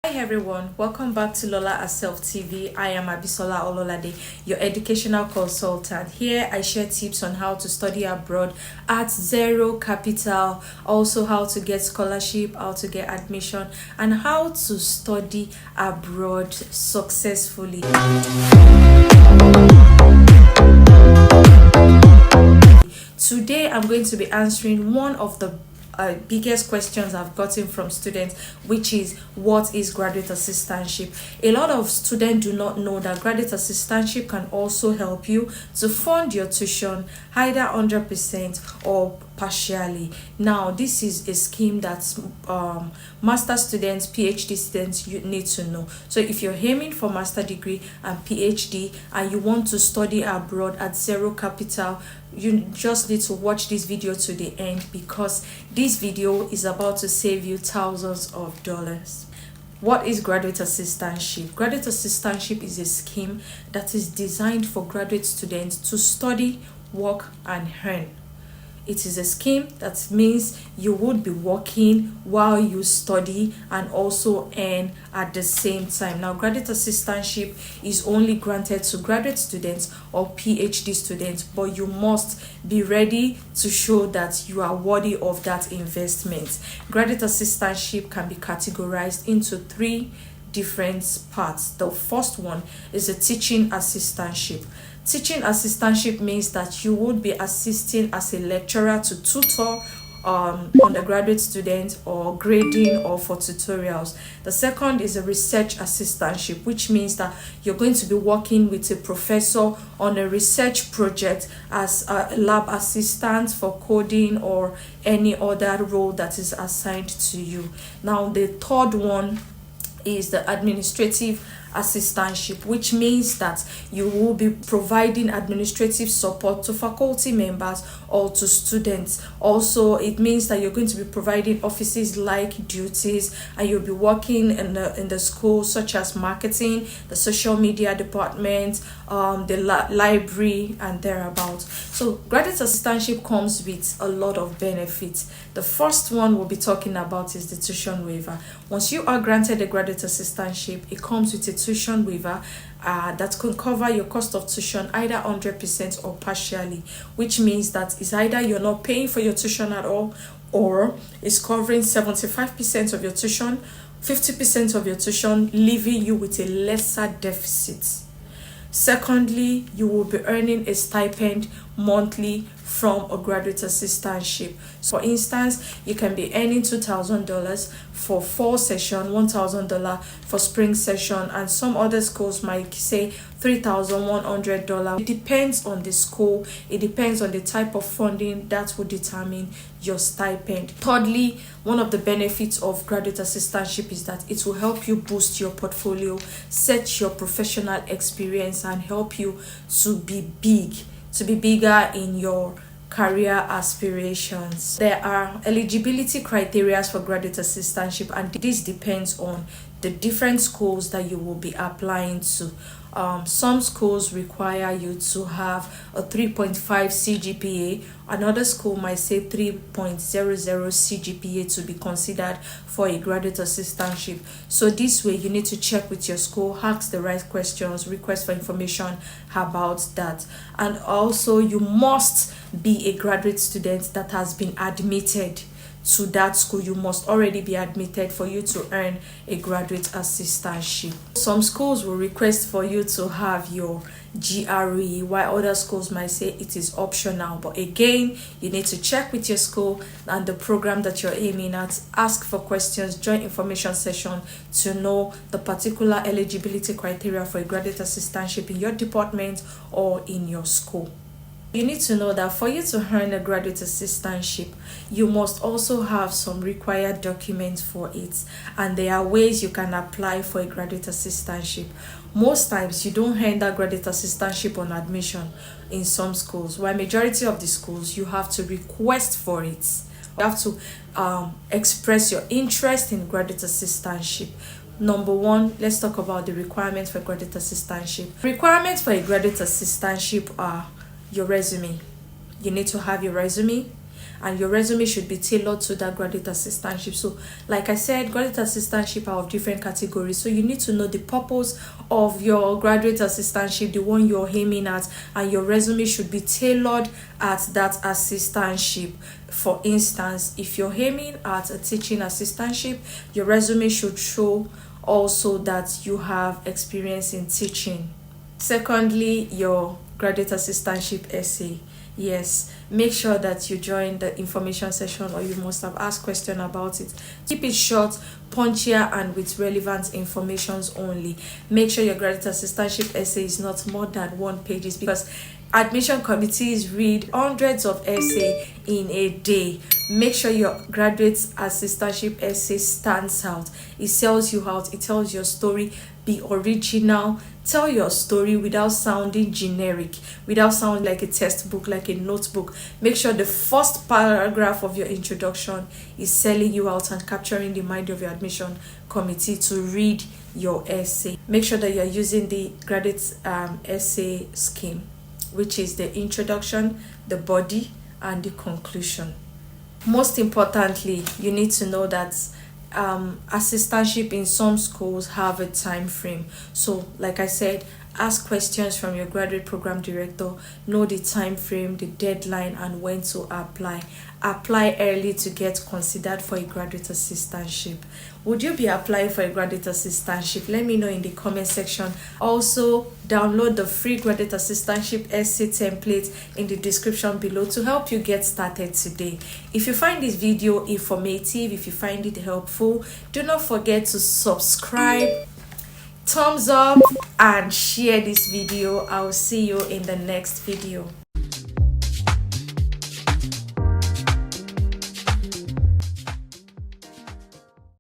Hi everyone, welcome back to Lola Herself TV. I am Abisola Ololade, your educational consultant. Here I share tips on how to study abroad at zero capital, also how to get scholarship, how to get admission, and how to study abroad successfully. Today I'm going to be answering one of the biggest questions I've gotten from students, which is what is graduate assistantship. A lot of students do not know that graduate assistantship can also help you to fund your tuition either 100% or partially. Now this is a scheme that master students, PhD students, you need to know. So if you're aiming for master degree and PhD and you want to study abroad at zero capital, you just need to watch this video to the end, because this video is about to save you thousands of dollars. What is graduate assistantship? Graduate assistantship is a scheme that is designed for graduate students to study, work, and earn. It is a scheme that means you would be working while you study and also earn at the same time. Now, graduate assistantship is only granted to graduate students or PhD students, but you must be ready to show that you are worthy of that investment. Graduate assistantship can be categorized into three different parts. The first one is a teaching assistantship. Teaching assistantship means that you would be assisting as a lecturer to tutor undergraduate students or grading or for tutorials. The second is a research assistantship, which means that you're going to be working with a professor on a research project as a lab assistant for coding or any other role that is assigned to you. Now the third one is the administrative assistantship, which means that you will be providing administrative support to faculty members or to students. Also, it means that you're going to be providing offices like duties, and you'll be working in the school, such as marketing, the social media department, the library, and thereabouts. So graduate assistantship comes with a lot of benefits. The first one we'll be talking about is the tuition waiver. Once you are granted a graduate assistantship, it comes with a tuition waiver that can cover your cost of tuition either 100% or partially, which means that it's either you're not paying for your tuition at all, or it's covering 75% of your tuition, 50% of your tuition, leaving you with a lesser deficit. Secondly, you will be earning a stipend monthly from a graduate assistantship. So for instance, you can be earning $2,000 for fall session, $1,000 for spring session, and some other schools might say $3,100. It depends on the school, it depends on the type of funding that will determine your stipend. Thirdly, one of the benefits of graduate assistantship is that it will help you boost your portfolio, set your professional experience, and help you to be bigger in your career aspirations. There are eligibility criteria for graduate assistantship, and this depends on the different schools that you will be applying to. Some schools require you to have a 3.5 CGPA. Another school might say 3.00 CGPA to be considered for a graduate assistantship. So this way you need to check with your school, ask the right questions, request for information about that. And also you must be a graduate student that has been admitted to that school. You must already be admitted for you to earn a graduate assistantship. Some schools will request for you to have your GRE, while other schools might say it is optional. But again, you need to check with your school and the program that you're aiming at, ask for questions, join information session to know the particular eligibility criteria for a graduate assistantship in your department or in your school. You need to know that for you to earn a graduate assistantship, you must also have some required documents for it, and there are ways you can apply for a graduate assistantship. Most times you don't earn that graduate assistantship on admission in some schools, while majority of the schools you have to request for it. You have to express your interest in graduate assistantship. Number one, let's talk about the requirements for graduate assistantship. Requirements for a graduate assistantship are your resume. You need to have your resume, and your resume should be tailored to that graduate assistantship. So like I said, graduate assistantship are of different categories, so you need to know the purpose of your graduate assistantship, the one you're aiming at, and your resume should be tailored at that assistantship. For instance, if you're aiming at a teaching assistantship, your resume should show also that you have experience in teaching. Secondly, your graduate assistantship essay. Yes, make sure that you join the information session, or you must have asked question about it. Keep it short, punchier, and with relevant informations only. Make sure your graduate assistantship essay is not more than 1 page, because admission committees read hundreds of essay in a day. Make sure your graduate assistantship essay stands out. It sells you out. It tells your story. Be original. Tell your story without sounding generic, without sounding like a textbook, like a notebook. Make sure the first paragraph of your introduction is selling you out and capturing the mind of your admission committee to read your essay. Make sure that you're using the graduate essay scheme, which is the introduction, the body, and the conclusion. Most importantly, you need to know that assistantship in some schools have a time frame. So like I said, ask questions from your graduate program director, know the time frame, the deadline, and when to apply early to get considered for a graduate assistantship. Would you be applying for a graduate assistantship? Let me know in the comment section. Also, download the free graduate assistantship essay template in the description below to help you get started today. If you find this video informative, if you find it helpful, do not forget to subscribe, thumbs up, and share this video. I'll see you in the next video.